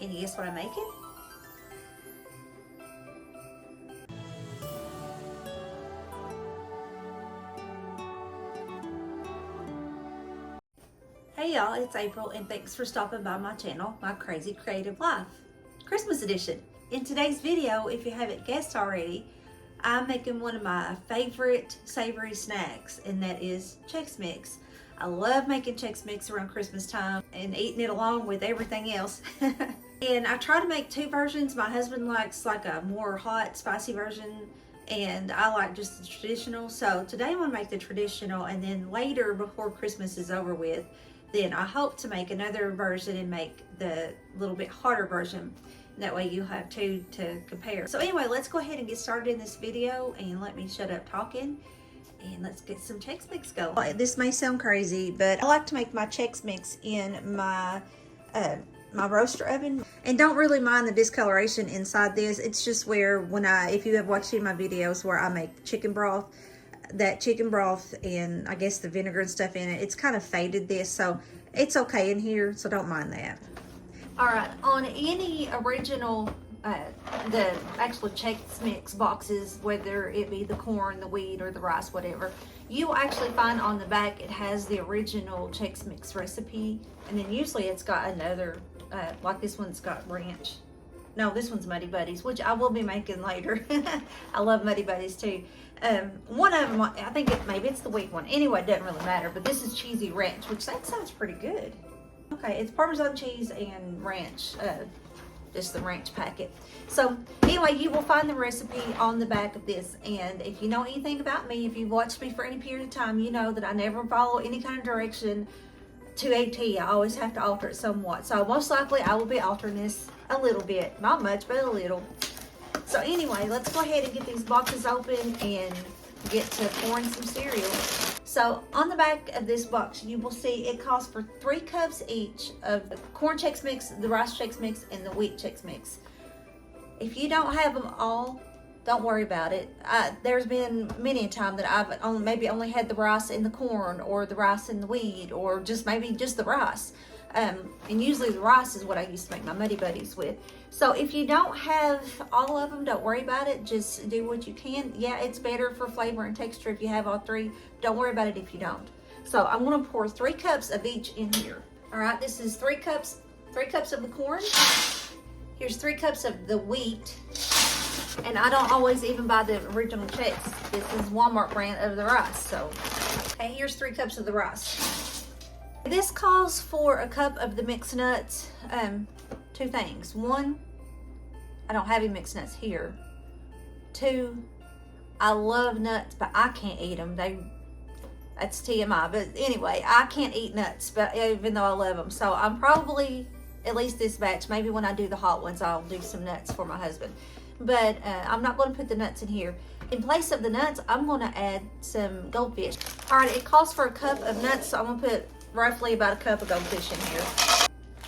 Can you guess what I'm making? Hey y'all, it's April and thanks for stopping by my channel, My Crazy Creative Life, Christmas edition. In today's video, if you haven't guessed already, I'm making one of my favorite savory snacks, and that is Chex Mix. I love making Chex Mix around Christmas time and eating it along with everything else. And I try to make two versions. My husband likes like a more hot, spicy version, and I like just the traditional. So today I'm gonna make the traditional, and then later, before Christmas is over with, then I hope to make another version and make the little bit hotter version. That way you have two to compare. So anyway, let's go ahead and get started in this video, and let me shut up talking and let's get some Chex Mix going. This may sound crazy, but I like to make my Chex Mix in my my roaster oven, and don't really mind the discoloration inside this. It's just where if you have watched any of my videos where I make chicken broth, that chicken broth and I guess the vinegar and stuff in it, it's kind of faded this, so it's okay in here, so don't mind that. All right, on any original the actual Chex Mix boxes, whether it be the corn, the wheat, or the rice, whatever, you will actually find on the back it has the original Chex Mix recipe, and then usually it's got another like this one's got ranch. No, this one's Muddy Buddies, which I will be making later. I love Muddy Buddies too. One of them, I think maybe it's the wheat one. Anyway, it doesn't really matter, but this is cheesy ranch, which that sounds pretty good. Okay, it's Parmesan cheese and ranch, just the ranch packet. So anyway, you will find the recipe on the back of this, and if you know anything about me, if you've watched me for any period of time, you know that I never follow any kind of direction to a T. I always have to alter it somewhat. So most likely I will be altering this a little bit, not much, but a little. So anyway, let's go ahead and get these boxes open and get to pouring some cereal. So on the back of this box, you will see it calls for 3 cups each of the corn Chex Mix, the rice Chex Mix, and the wheat Chex Mix. If you don't have them all, don't worry about it. There's been many a time that I've maybe only had the rice and the corn, or the rice and the wheat, or maybe just the rice. And usually the rice is what I used to make my Muddy Buddies with. So if you don't have all of them, don't worry about it. Just do what you can. Yeah, it's better for flavor and texture if you have all 3. Don't worry about it if you don't. So I'm gonna pour 3 cups of each in here. All right, this is 3 cups of the corn. Here's 3 cups of the wheat. And I don't always even buy the original Chex. This is Walmart brand of the rice. So, okay, here's 3 cups of the rice. This calls for a cup of the mixed nuts. 2 things. 1, I don't have any mixed nuts here. 2, I love nuts, but I can't eat them. That's TMI. But anyway, I can't eat nuts, but even though I love them. So I'm probably, at least this batch, maybe when I do the hot ones, I'll do some nuts for my husband. But I'm not going to put the nuts in here. In place of the nuts, I'm going to add some goldfish. All right, it calls for a cup of nuts, so I'm going to put roughly about a cup of goldfish in here.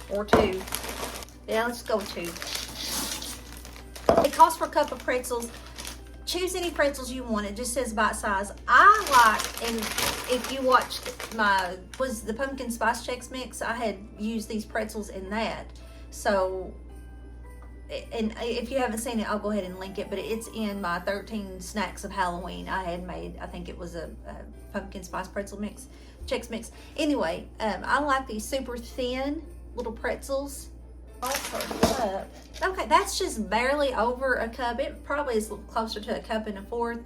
Or 2. Yeah, let's go with 2. It calls for a cup of pretzels. Choose any pretzels you want. It just says bite size. I like, and if you watched was the pumpkin spice Chex Mix, I had used these pretzels in that. So, and if you haven't seen it, I'll go ahead and link it, but it's in my 13 snacks of Halloween. I had made, I think it was a pumpkin spice pretzel mix, Chex Mix. Anyway, I like these super thin little pretzels. Okay, that's just barely over a cup. It probably is closer to a cup and a fourth.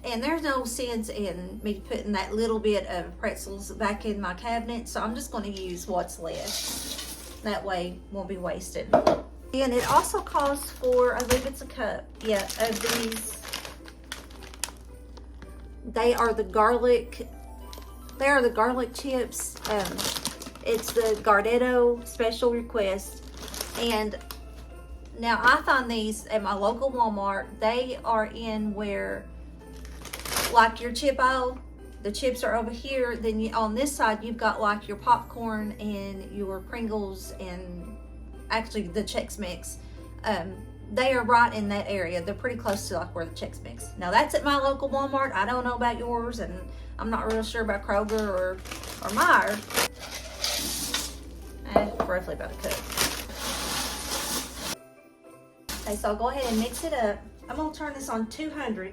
And there's no sense in me putting that little bit of pretzels back in my cabinet, so I'm just going to use what's left. That way it won't be wasted. And it also calls for, I believe it's a cup, yeah, of these. They are the garlic chips. It's the Gardetto special request. And now I find these at my local Walmart. They are in where, like your chip aisle, the chips are over here. Then on this side, you've got like your popcorn and your Pringles and actually the Chex Mix. They are right in that area. They're pretty close to like where the Chex Mix. Now that's at my local Walmart. I don't know about yours, and I'm not real sure about Kroger or Meijer. Roughly about a cup. Okay, so I'll go ahead and mix it up. I'm gonna turn this on 200.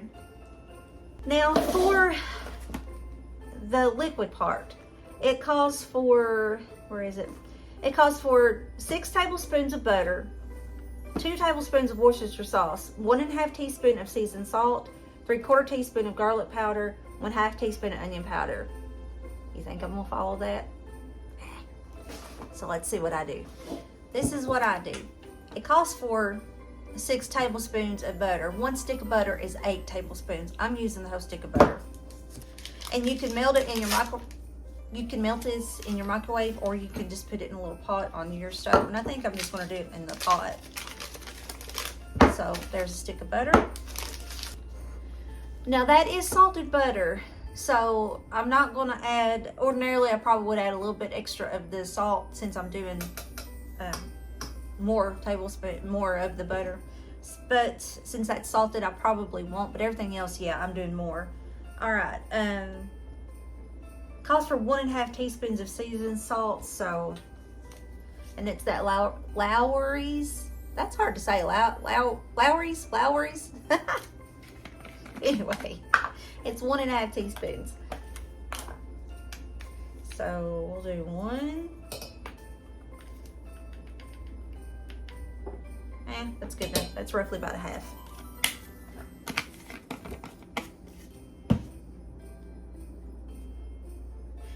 Now for the liquid part, it calls for, where is it? It calls for 6 tablespoons of butter, 2 tablespoons of Worcestershire sauce, 1½ teaspoon of seasoned salt, 3/4 teaspoon of garlic powder, 1/2 teaspoon of onion powder. You think I'm gonna follow that? So let's see what I do. This is what I do. It calls for 6 tablespoons of butter. 1 stick of butter is 8 tablespoons. I'm using the whole stick of butter. And you can melt it in your you can melt this in your microwave, or you can just put it in a little pot on your stove. And I think I'm just gonna do it in the pot. So there's a stick of butter. Now that is salted butter. So I'm not gonna add, ordinarily I probably would add a little bit extra of the salt since I'm doing more of the butter. But since that's salted, I probably won't, but everything else, yeah, I'm doing more. All right, calls for 1½ teaspoons of seasoned salt, so, and it's that Lowry's, that's hard to say, Lowry's. Anyway, it's 1½ teaspoons. So we'll do 1. That's good enough. That's roughly about 1/2.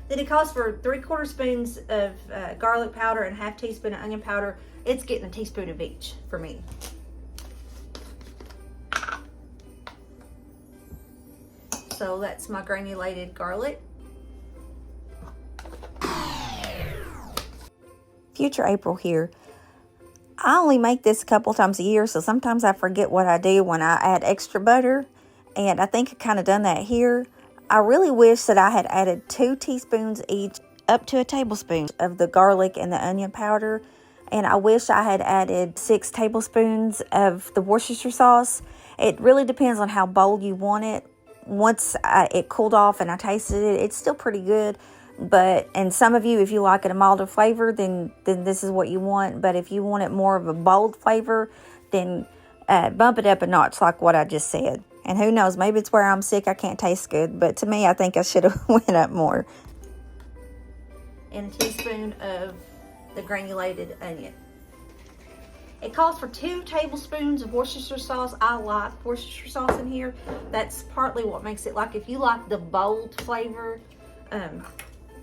Then it calls for 3/4 spoons of garlic powder and 1/2 teaspoon of onion powder. It's getting a teaspoon of each for me. So that's my granulated garlic. Future April here. I only make this a couple times a year, so sometimes I forget what I do when I add extra butter, and I think I kind of done that here. I really wish that I had added 2 teaspoons each, up to a tablespoon of the garlic and the onion powder, and I wish I had added 6 tablespoons of the Worcestershire sauce. It really depends on how bold you want it. Once it cooled off and I tasted it, it's still pretty good. But, and some of you, if you like it a milder flavor, then this is what you want. But if you want it more of a bold flavor, then bump it up a notch like what I just said. And who knows, maybe it's where I'm sick, I can't taste good. But to me, I think I should have went up more. And a teaspoon of the granulated onion. It calls for 2 tablespoons of Worcestershire sauce. I like Worcestershire sauce in here. That's partly what makes it, like if you like the bold flavor,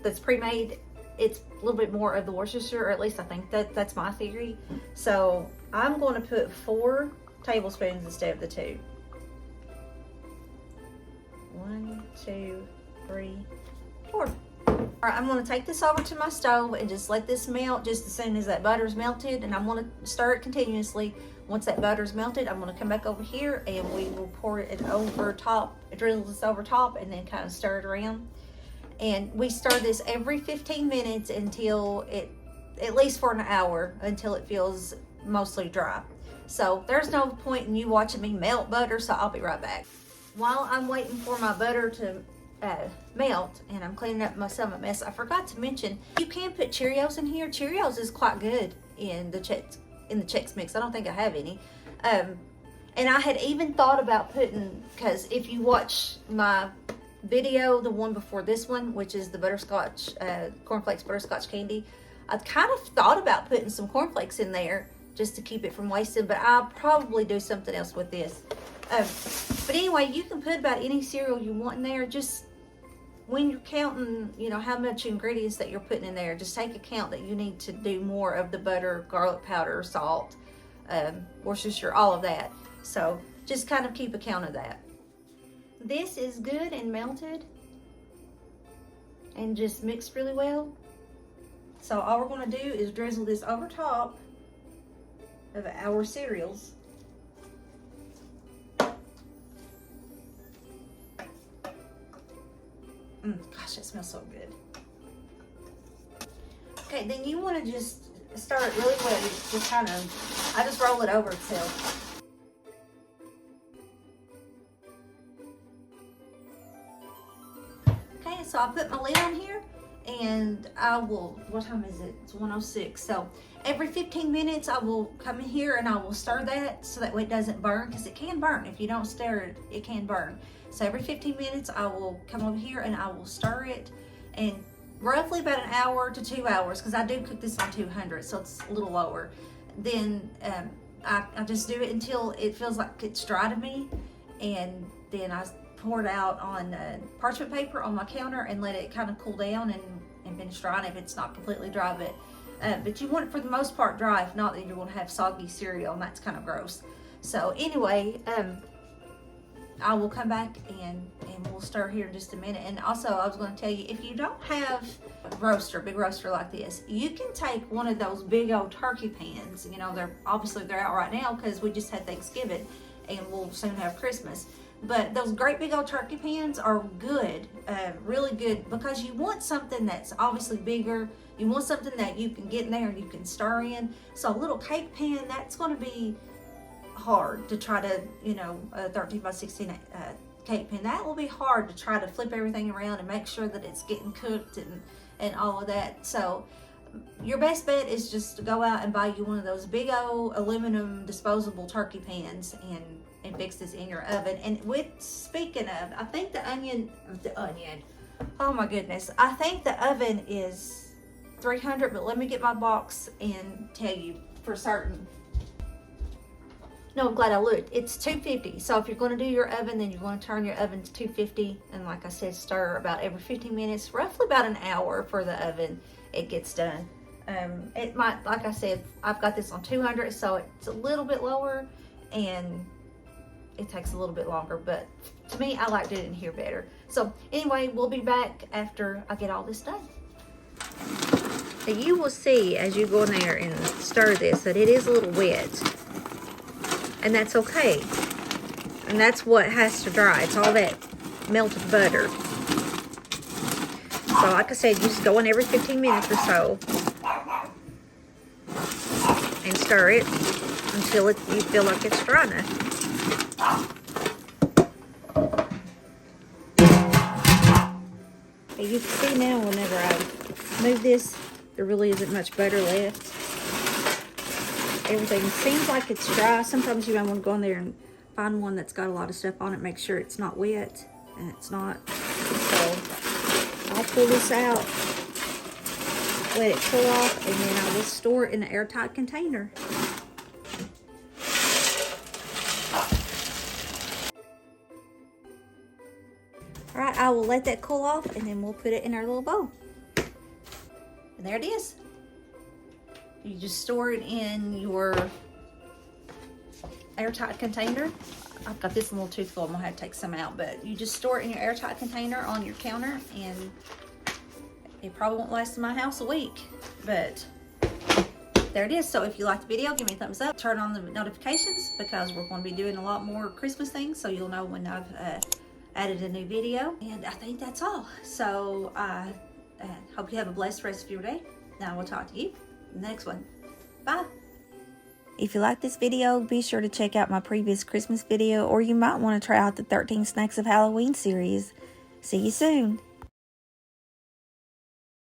that's pre-made, it's a little bit more of the Worcestershire, or at least I think that's my theory. So I'm going to put 4 tablespoons instead of the 2. 1, 2, 3, 4. All right, I'm going to take this over to my stove and just let this melt just as soon as that butter's melted, and I'm going to stir it continuously. Once that butter's melted, I'm going to come back over here and we will pour it over top, drizzle this over top, and then kind of stir it around. And we stir this every 15 minutes until it, at least for an hour, until it feels mostly dry. So there's no point in you watching me melt butter, so I'll be right back. While I'm waiting for my butter to melt and I'm cleaning up my stomach mess, I forgot to mention you can put Cheerios in here. Cheerios is quite good in the Chex mix. I don't think I have any. And I had even thought about putting, because if you watch my video, the one before this one, which is the butterscotch, cornflakes butterscotch candy, I kind of thought about putting some cornflakes in there just to keep it from wasting, but I'll probably do something else with this. But anyway, you can put about any cereal you want in there. Just when you're counting, you know, how much ingredients that you're putting in there, just take account that you need to do more of the butter, garlic powder, salt, Worcestershire, all of that. So just kind of keep account of that. This is good and melted and just mixed really well. So all we're going to do is drizzle this over top of our cereals. Gosh, it smells so good. Okay, then you want to just stir it really well. Just kind of, I just roll it over itself. Okay, so I put my lid on here and I will, what time is it? It's 1:06. So every 15 minutes I will come in here and I will stir that so that way it doesn't burn, because it can burn. If you don't stir it, it can burn. So every 15 minutes I will come over here and I will stir it, and roughly about an hour to 2 hours, because I do cook this on 200, so it's a little lower. Then I just do it until it feels like it's dry to me, and then I pour it out on parchment paper on my counter and let it kind of cool down and finish drying if it's not completely dry. But you want it for the most part dry, if not then you're going to have soggy cereal, and that's kind of gross. So anyway, I will come back and we'll stir here in just a minute. And also I was going to tell you, if you don't have a roaster, big roaster like this, you can take one of those big old turkey pans. You know, they're out right now because we just had Thanksgiving and we'll soon have Christmas. But those great big old turkey pans are good, really good, because you want something that's obviously bigger. You want something that you can get in there and you can stir in. So a little cake pan, that's going to be hard to try to, you know, a 13 by 16 cake pan. That will be hard to try to flip everything around and make sure that it's getting cooked and all of that. So your best bet is just to go out and buy you one of those big old aluminum disposable turkey pans and fix this in your oven. And speaking of, I think the onion, oh my goodness, I think the oven is 300, but let me get my box and tell you for certain. No, I'm glad I looked. It's 250. So if you're going to do your oven, then you're going to turn your oven to 250. And like I said, stir about every 15 minutes, roughly about an hour for the oven. It gets done. It might, like I said, I've got this on 200, so it's a little bit lower and it takes a little bit longer, but to me, I like doing it in here better. So anyway, we'll be back after I get all this done. Now you will see as you go in there and stir this that it is a little wet, and that's okay. And that's what has to dry. It's all that melted butter. So like I said, you just go in every 15 minutes or so and stir it until you feel like it's dry enough. You can see now whenever I move this, there really isn't much butter left. Everything seems like it's dry. Sometimes you might want to go in there and find one that's got a lot of stuff on it, make sure it's not wet, and it's not. So I'll pull this out, let it cool off, and then I will store it in an airtight container. All right, I will let that cool off, and then we'll put it in our little bowl. And there it is. You just store it in your airtight container. I've got this little toothful. I'm gonna have to take some out, but you just store it in your airtight container on your counter, and it probably won't last in my house a week, but there it is. So if you like the video, give me a thumbs up. Turn on the notifications because we're going to be doing a lot more Christmas things, so you'll know when I've added a new video. And I think that's all. So I hope you have a blessed rest of your day. Now we'll talk to you in the next one. Bye. If you like this video, be sure to check out my previous Christmas video, or you might want to try out the 13 Snacks of Halloween series. See you soon.